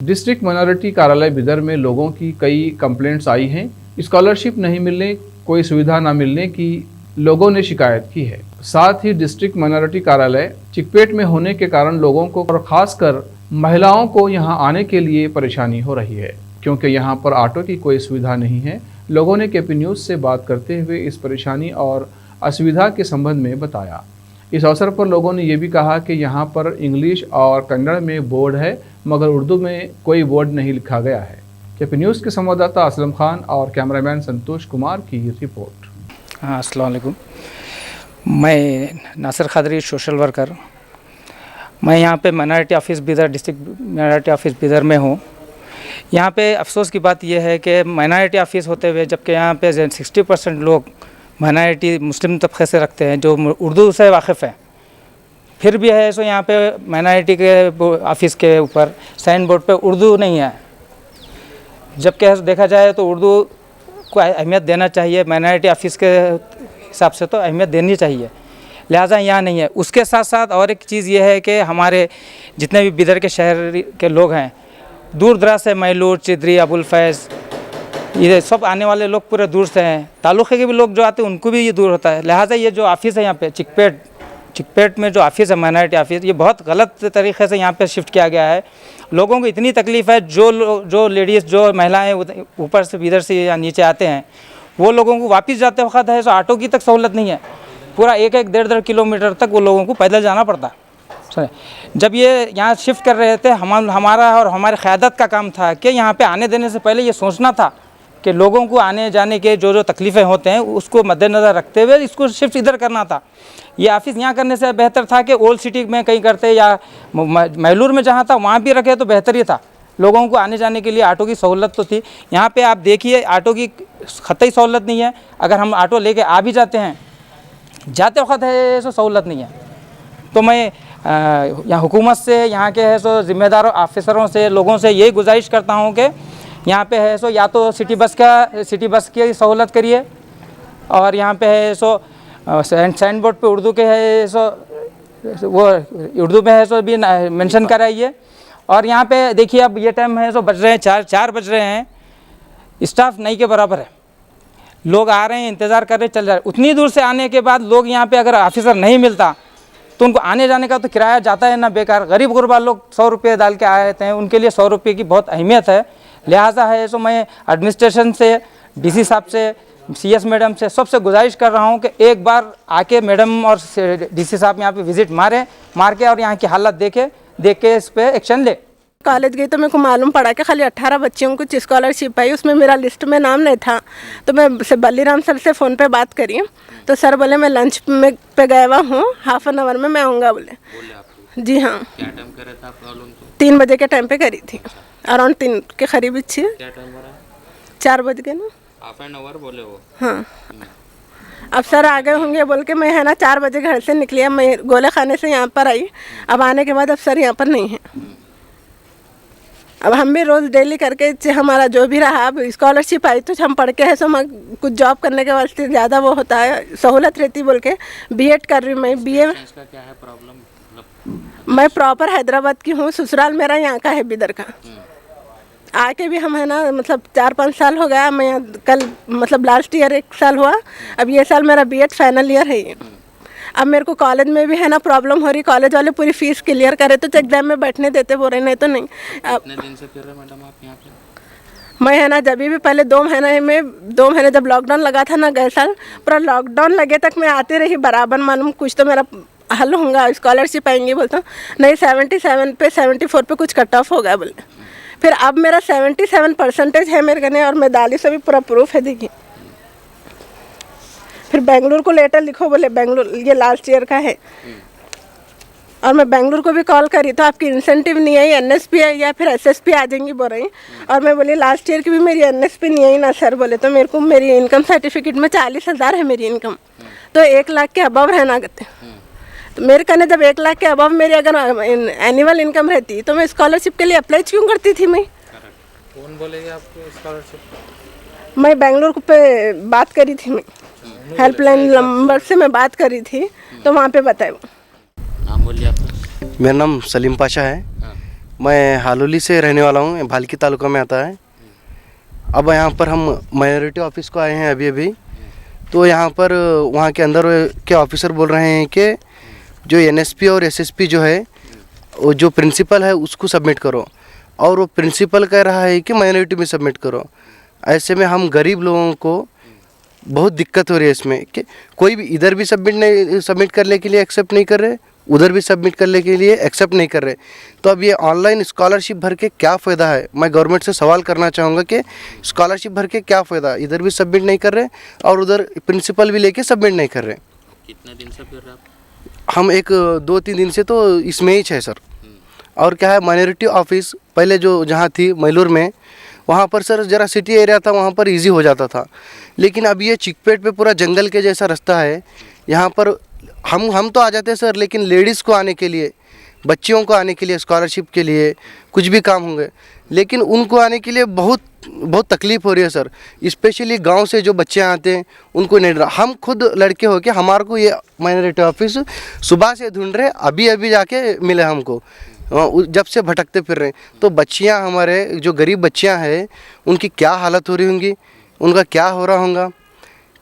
District minority कार्यालय बिदर में लोगों की कई कंप्लेंट्स आई हैं। स्कॉलरशिप नहीं मिलने, कोई सुविधा न मिलने की लोगों ने शिकायत की है। साथ ही डिस्ट्रिक्ट माइनॉरिटी कार्यालय चिकपेट में होने के कारण लोगों को और खासकर महिलाओं को यहां आने के लिए परेशानी हो रही है, क्योंकि यहां पर ऑटो की कोई सुविधा नहीं है। लोगों ने केपी न्यूज़ से बात करते हुए इस परेशानी और असुविधा के संबंध में बताया। इस अवसर पर लोगों ने ये भी कहा कि यहाँ पर इंग्लिश और कन्नड़ में बोर्ड है, मगर उर्दू में कोई बोर्ड नहीं लिखा गया है। केपी न्यूज़ के संवाददाता असलम खान और कैमरामैन संतोष कुमार की रिपोर्ट। हाँ, अस्सलाम वालेकुम। मैं नासिर खादरी, सोशल वर्कर। मैं यहाँ पे minority office Bidar, district minority office Bidar में हूँ। यहाँ पे अफसोस की बात यह है कि माइनॉरिटी ऑफिस होते हुए, जबकि यहाँ पे 60% लोग माइनॉरिटी मुस्लिम तबके से रखते हैं जो उर्दू से वाकिफ़ हैं, फिर भी है सो यहाँ पे माइनॉरिटी के ऑफिस के ऊपर साइन बोर्ड पे उर्दू नहीं है। जबकि देखा जाए तो उर्दू को अहमियत देना चाहिए, माइनॉरिटी ऑफिस के हिसाब से तो अहमियत देनी चाहिए, लिहाजा यहाँ नहीं है। उसके साथ साथ और एक चीज़ ये है कि हमारे जितने भी बिदर के शहर के लोग हैं, दूर दराज से मैलूर, चिदरी, अबुल फैज़, ये सब आने वाले लोग पूरे दूर से हैं। तालुक़े के भी लोग जो आते हैं उनको भी ये दूर होता है। लिहाजा ये जो ऑफिस है यहाँ पे चिकपेट में जो ऑफिस है माइनॉरिटी ऑफिस, ये बहुत गलत तरीके से यहाँ पे शिफ्ट किया गया है। लोगों को इतनी तकलीफ़ है, जो लेडीज़, जो महिलाएं ऊपर से इधर से या नीचे आते हैं, वो लोगों को वापस जाते वक्त है सो ऑटो की तक सहूलत नहीं है। पूरा 1-1, 1.5 किलोमीटर तक वो लोगों को पैदल जाना पड़ता। जब ये यहाँ शिफ्ट कर रहे थे, हमारा और हमारे क़यादत का काम था कि यहाँ पे आने देने से पहले ये सोचना था कि लोगों को आने जाने के जो तकलीफ़ें होते हैं उसको मद्देनज़र रखते हुए इसको शिफ्ट इधर करना था। ये ऑफिस यहाँ करने से बेहतर था कि ओल्ड सिटी में कहीं करते या मैलूर में जहाँ था वहाँ भी रखे तो बेहतर ही था। लोगों को आने जाने के लिए ऑटो की सहूलत तो थी। यहाँ पे आप देखिए ऑटो की ख़त्ई सहूलत नहीं है। अगर हम ऑटो लेके आ भी जाते हैं, जाते वक्त है सो सहूलत नहीं है। तो मैं यहाँ हुकूमत से, यहाँ के है सो ज़िम्मेदार ऑफिसरों से, लोगों से यही गुजारिश करता हूँ कि यहाँ पे है सो या तो सिटी बस की सहूलत करिए, और यहाँ पे है सो साइन बोर्ड पे उर्दू के है सो वो उर्दू में है सो भी मेंशन कराइए। और यहाँ पे देखिए अब ये टाइम है सो बज रहे हैं 4 बज रहे हैं, स्टाफ नहीं के बराबर है। लोग आ रहे हैं, इंतज़ार कर रहे, चल रहे। उतनी दूर से आने के बाद लोग यहाँ पे अगर ऑफिसर नहीं मिलता तो उनको आने जाने का तो किराया जाता है ना बेकार। गरीब गुरबा लोग 100 रुपये डाल के आए हैं, उनके लिए 100 रुपये की बहुत अहमियत है। लिहाजा है सो मैं एडमिनिस्ट्रेशन से, डीसी साहब से, सीएस मैडम से, सबसे गुजारिश कर रहा हूं कि एक बार आके मैडम और डीसी साहब यहाँ पे विज़िट मार के और यहाँ की हालत देख के इस पर एक्शन ले। कॉलेज गई तो मेरे को मालूम पड़ा कि खाली 18 बच्चियों को स्कॉलरशिप आई, उसमें मेरा लिस्ट में नाम नहीं था। तो मैं बल्लीराम सर से फ़ोन पे बात करी, तो सर बोले मैं लंच में पे गया हुआ हूँ, हाफ एन आवर में मैं आऊँगा बोले। जी हाँ। क्या टाइम करे था प्रॉब्लम? 3 बजे के टाइम पे करी थी, अराउंड 3 के करीब ही। क्या टाइम हो रहा है? 4 बज गए ना। हाफ एन आवर बोले वो। हाँ, अब सर आ गए होंगे बोल के मैं है ना 4 बजे घर से निकली। अब मैं गोले खाने से यहाँ पर आई, अब आने के बाद अब सर यहाँ पर नहीं है। अब हम भी रोज़ डेली करके हमारा जो भी रहा, अब स्कॉलरशिप आई तो हम पढ़ के है सो कुछ जॉब करने के वास्ते ज़्यादा वो होता है, सहूलत रहती बोल के बीएड कर रही हूँ मैं। बीए इसका क्या है प्रॉब्लम? मैं प्रॉपर हैदराबाद की हूँ, ससुराल मेरा यहाँ का है बिदर का। आके भी हम है ना मतलब 4-5 साल हो गया। मैं कल मतलब लास्ट ईयर 1 साल हुआ, अब ये साल मेरा बीएड फाइनल ईयर है। अब मेरे को कॉलेज में भी है ना प्रॉब्लम हो रही, कॉलेज वाले पूरी फीस क्लियर करे तो एग्जाम में बैठने देते बोल रहे, नहीं तो नहीं। कितने दिन से फिर रहे मैडम आप यहाँ पे? मैं है ना जब भी पहले 2 महीने जब लॉकडाउन लगा था ना गए साल, पूरा लॉकडाउन लगे तक मैं आती रही बराबर। मालूम कुछ तो मेरा हल होगा, स्कॉलरशिप आएंगी बोलता हूँ, नहीं 77 पे 74 पे कुछ कट ऑफ हो गया बोले। फिर अब मेरा 77% है मेरे कने, और मेदाली से भी पूरा प्रूफ है। देखिए फिर बेंगलुरु को लेटर लिखो बोले, बेंगलुरु ये लास्ट ईयर का है। और मैं बेंगलुरु को भी कॉल करी तो आपकी इंसेंटिव नहीं आई, एनएसपी आई या फिर एसएसपी आ जाएंगी बोल रही। और मैं बोली लास्ट ईयर की भी मेरी एनएसपी नहीं आई ना सर बोले। तो मेरे को मेरी इनकम सर्टिफिकेट में 40,000 है मेरी इनकम, तो 1 लाख के अबव रहना करते। तो मेरे कहने जब 1 लाख के अबव मेरी अगर एनुअल इनकम रहती तो मैं स्कॉलरशिप के लिए अप्लाई क्यों करती थी। मैं कौन बोलेगा आपको स्कॉलरशिप? मैं बेंगलुरु पे बात करी थी, मैं हेल्पलाइन नंबर से मैं बात करी थी, तो वहाँ पे बताए। नाम बोलिए आपका। मेरा नाम सलीम पाशा है। मैं हालोली से रहने वाला हूँ, भालकी तालुका में आता है। अब यहाँ पर हम माइनॉरिटी ऑफिस को आए हैं अभी अभी। तो यहाँ पर वहाँ के अंदर के ऑफिसर बोल रहे हैं कि जो एनएसपी और एसएसपी जो है वो जो प्रिंसिपल है उसको सबमिट करो, और वो प्रिंसिपल कह रहा है कि माइनॉरिटी में सबमिट करो। ऐसे में हम गरीब लोगों को बहुत दिक्कत हो रही है इसमें कि कोई भी इधर भी सबमिट करने के लिए एक्सेप्ट नहीं कर रहे, उधर भी सबमिट करने के लिए एक्सेप्ट नहीं कर रहे। तो अब ये ऑनलाइन स्कॉलरशिप भर के क्या फ़ायदा है? मैं गवर्नमेंट से सवाल करना चाहूँगा कि स्कॉलरशिप भर के क्या फ़ायदा? इधर भी सबमिट नहीं कर रहे और उधर प्रिंसिपल भी लेके सबमिट नहीं कर रहे। कितने दिन से फिर रहे आप? हम एक 2-3 दिन से तो इसमें ही है सर। और क्या है, माइनॉरिटी ऑफिस पहले जो जहाँ थी मैलूर में, वहाँ पर सर ज़रा सिटी एरिया था, वहाँ पर इजी हो जाता था। लेकिन अब ये चिकपेट पे पूरा जंगल के जैसा रास्ता है। यहाँ पर हम तो आ जाते हैं सर, लेकिन लेडीज़ को आने के लिए, बच्चियों को आने के लिए, स्कॉलरशिप के लिए कुछ भी काम होंगे, लेकिन उनको आने के लिए बहुत तकलीफ़ हो रही है सर। स्पेशली गांव से जो बच्चे आते हैं उनको नहीं रहा। हम खुद लड़के हो के हमारे को ये माइनॉरिटी ऑफिस सुबह से ढूंढ रहे, अभी जाके मिले हमको, जब से भटकते फिर रहे हैं। तो बच्चियां, हमारे जो गरीब बच्चियां हैं, उनकी क्या हालत हो रही होंगी, उनका क्या हो रहा होगा।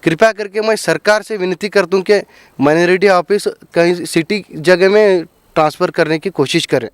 कृपया करके मैं सरकार से विनती करता हूं कि माइनॉरिटी ऑफिस कहीं सिटी जगह में ट्रांसफ़र करने की कोशिश करें।